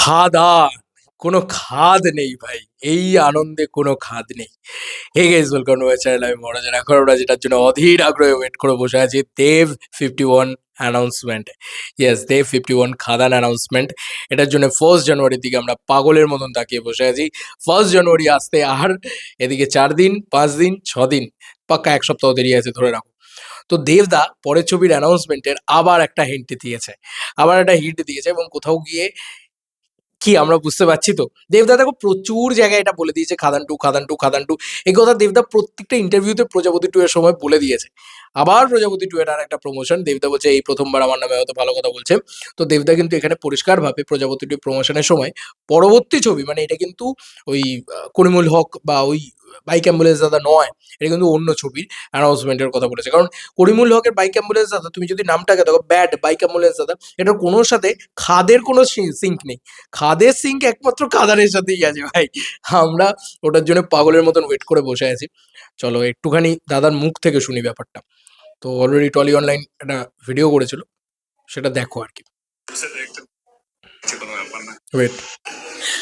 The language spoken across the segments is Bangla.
খাদান। কোনো খাদ নেই ভাই। এই আনন্দে কোনো খাদ নেই। Hey guys welcome to my channel. আমি মনোজ। এখন আমরা যেটার জন্য অধীর আগ্রহে ওয়েট করে বসে আছি দেব 51 অ্যানাউন্সমেন্ট। ইয়েস, দেব 51 খাদান অ্যানাউন্সমেন্ট। এটার জন্য 1st জানুয়ারির দিকে আমরা পাগলের মতন তাকিয়ে বসে আছি। 1st জানুয়ারি আসতে আর এদিকে 4 দিন, 5 দিন, 6 দিন, পাক্কা 1 সপ্তাহ দেরি আছে ধরে রাখো। তো দেবদা পরের ছবির অ্যানাউন্সমেন্টের আবার একটা হিন্ট দিয়েছে। আবার একটা হিন্ট দিয়েছে এবং কোথাও গিয়ে কি আমরা বুঝতে পারছি তো? দেবদা দেখো প্রচুর জায়গায় এটা বলে দিয়েছে খাদান 2, খাদান 2, খাদান 2। এই কথা দেবদা প্রত্যেকটা ইন্টারভিউতে প্রজাপতি 2 এর সময় বলে দিয়েছে। আবার প্রজাপতি 2 এর আরেকটা প্রমোশন। দেবদা বলছে এই ১ম বার আমার নামে হয়তো ভালো কথা বলছে। তো দেবদা কিন্তু এখানে পরিষ্কারভাবে প্রজাপতি 2 প্রমোশনের সময় পরবর্তী ছবি মানে এটা কিন্তু ওই করিমুল হক বা ওই বাইক অ্যাম্বুলেন্স দাদা নয়। এটা কিন্তু অন্য ছবির অ্যানাউন্সমেন্টের কথা বলেছে। কারণ করিমুল হকের বাইক অ্যাম্বুলেন্স দাদা তুমি যদি নামটাকে দেখো ব্যাড বাইক অ্যাম্বুলেন্স দাদা এটার কোনোর সাথে খাদের কোনো সিঙ্ক নেই। খাদের সিঙ্ক একমাত্র খাদানের সাথেই আছে ভাই। আমরা ওটার জন্য পাগলের মতন ওয়েট করে বসে আছি। চলো একটুখানি দাদার মুখ থেকে শুনি ব্যাপারটা। তো অলরেডি টলি অনলাইন একটা ভিডিও করেছিল। সেটা দেখো আরকি। পুরুষে দেখতে নিচ্ছে কোনো ব্যাপার না। ওয়েট।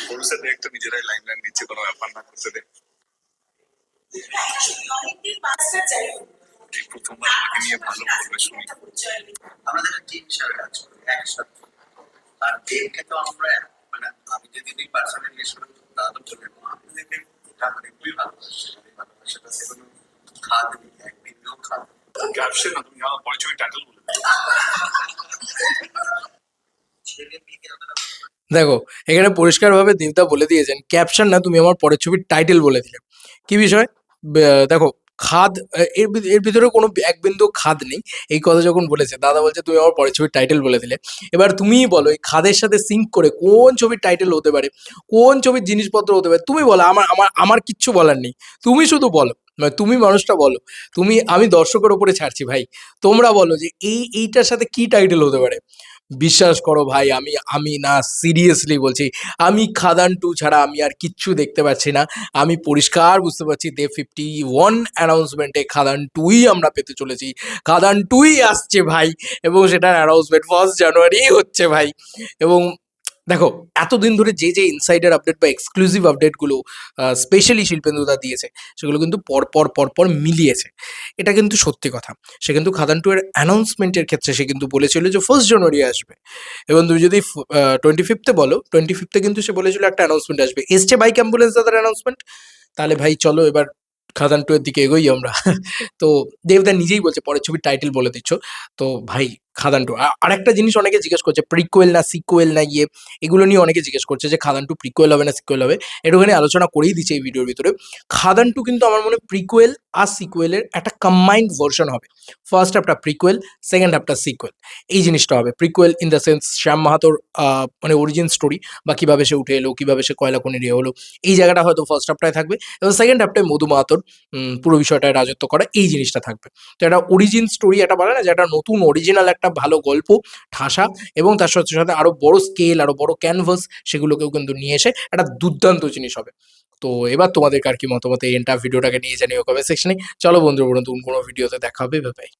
পুরুষে দেখতে নিজেরাই লাইমলাইট নিচ্ছে কোনো ব্যাপার না। পুরুষে দেখতে এই প্রথমবার আমাকে নিয়ে ভালো বলবে শুনি। আমাদের টিম হিসাবে কাজ করি একসাথে। আর টিমকে তো আমরা মানে আমি যদি পার্সোনালি জিজ্ঞেস করি তারা তো বলবেন আপনি দেখেন এটা মানে খুবই ভালোবাসে ভালোবাসাটা সে কোনো খাদ নেই একদিনও খাদ ক্যাপশন না তুমি আমার পরিচয় টাইটেল বলে দাও। দেখো এখানে পরিষ্কারভাবে দেবদা বলে দিয়েছেন ক্যাপশন না তুমি আমার পরের ছবির টাইটেল বলে দিলে। কি বিষয়? দেখো খাদ এর ভিতরে কোনো এক বিন্দু খাদ নেই। এই কথা যখন বলেছে দাদা বলছে তুমি আমার পরের ছবির টাইটেল বলে দিলে। এবার তুমিই বলো এই খাদের সাথে সিঙ্ক করে কোন ছবির টাইটেল হতে পারে? কোন ছবির জিনিসপত্র হতে পারে? তুমি বলো আমার কিচ্ছু বলার নেই। তুমি শুধু বলো। মানে তুমি মানুষটা বলো। আমি দর্শকের উপরে ছাড়ছি ভাই। তোমরা বলো যে এইটার সাথে কি টাইটেল হতে পারে? বিশ্বাস করো ভাই আমি না সিরিয়াসলি বলছি। আমি খাদান 2 ছাড়া আমি আর কিচ্ছু দেখতে পাচ্ছি না। আমি পরিষ্কার বুঝতে পারছি দেব 51 অ্যানাউন্সমেন্টে খাদান 2ই আমরা পেতে চলেছি। খাদান 2ই আসছে ভাই এবং সেটার অ্যানাউন্সমেন্ট 1st জানুয়ারিই হচ্ছে ভাই। এবং দেখো এতদিন ধরে যে ইনসাইডার আপডেট বা এক্সক্লুসিভ আপডেটগুলো স্পেশালি শিল্পেন্দুদা দিয়েছে সেগুলো কিন্তু পরপর মিলিয়েছে। এটা কিন্তু সত্যি কথা। সে কিন্তু খাদান 2 এর অ্যানাউন্সমেন্টের ক্ষেত্রে সে কিন্তু বলেছিল যে 1st জানুয়ারি আসবে। এবং তুমি যদি 25th এ বলো 25th এ কিন্তু সে বলেছিল একটা অ্যানাউন্সমেন্ট আসবে। এসছে বাইক অ্যাম্বুলেন্স দাদার অ্যানাউন্সমেন্ট। তাহলে ভাই চলো এবার খাদান 2 এর দিকে এগোই আমরা। তো দেবদা নিজেই বলছে পরের ছবির টাইটেল বলে দিচ্ছ। তো ভাই খাদান 2 আরেকটা জিনিস অনেকে জিজ্ঞেস করছে প্রিকুয়েল না সিকুয়েল না এগুলো নিয়ে অনেকে জিজ্ঞেস করছে যে খাদান 2 প্রিকুয়েল হবে না সিকুয়েল হবে। একটুখানি আলোচনা করেই দিচ্ছে এই ভিডিওর ভিতরে। খাদান 2 কিন্তু আমার মনে হয় প্রিকুয়েল আর সিকুয়েলের একটা কম্বাইন্ড ভার্সন হবে। ফার্স্ট হাফটা প্রিকুয়েল, সেকেন্ড হাফটা সিকুয়েল। এই জিনিসটা হবে। Prequel in the sense Shyam মাহাতোর মানে অরিজিন স্টোরি বা কিভাবে সে উঠে এলো, কিভাবে সে কয়লা খনির হলো। এই জায়গাটা হয়তো ফার্স্ট হাফটায় থাকবে এবং সেকেন্ড হাফটায় মধু মাহাতোর পুরো বিষয়টায় রাজত্ব করা এই জিনিসটা থাকবে। তো একটা অরিজিন স্টোরি একটা বলে না যে একটা নতুন অরিজিনাল একটা ভালো গল্প ঠাসা এবং তার সাথে আরো বড় স্কেল আরো বড় ক্যানভাস সেগুলোকেও কিন্তু নিয়ে এসে একটা দুর্দান্ত জিনিস হবে। তো এবার তোমাদের কার কি মতামত এই এন্টার ভিডিওটাকে নিয়ে জানিও কমেন্ট সেকশনে। চলো বন্ধুরা নতুন কোনো ভিডিওতে দেখা হবে। Bye bye.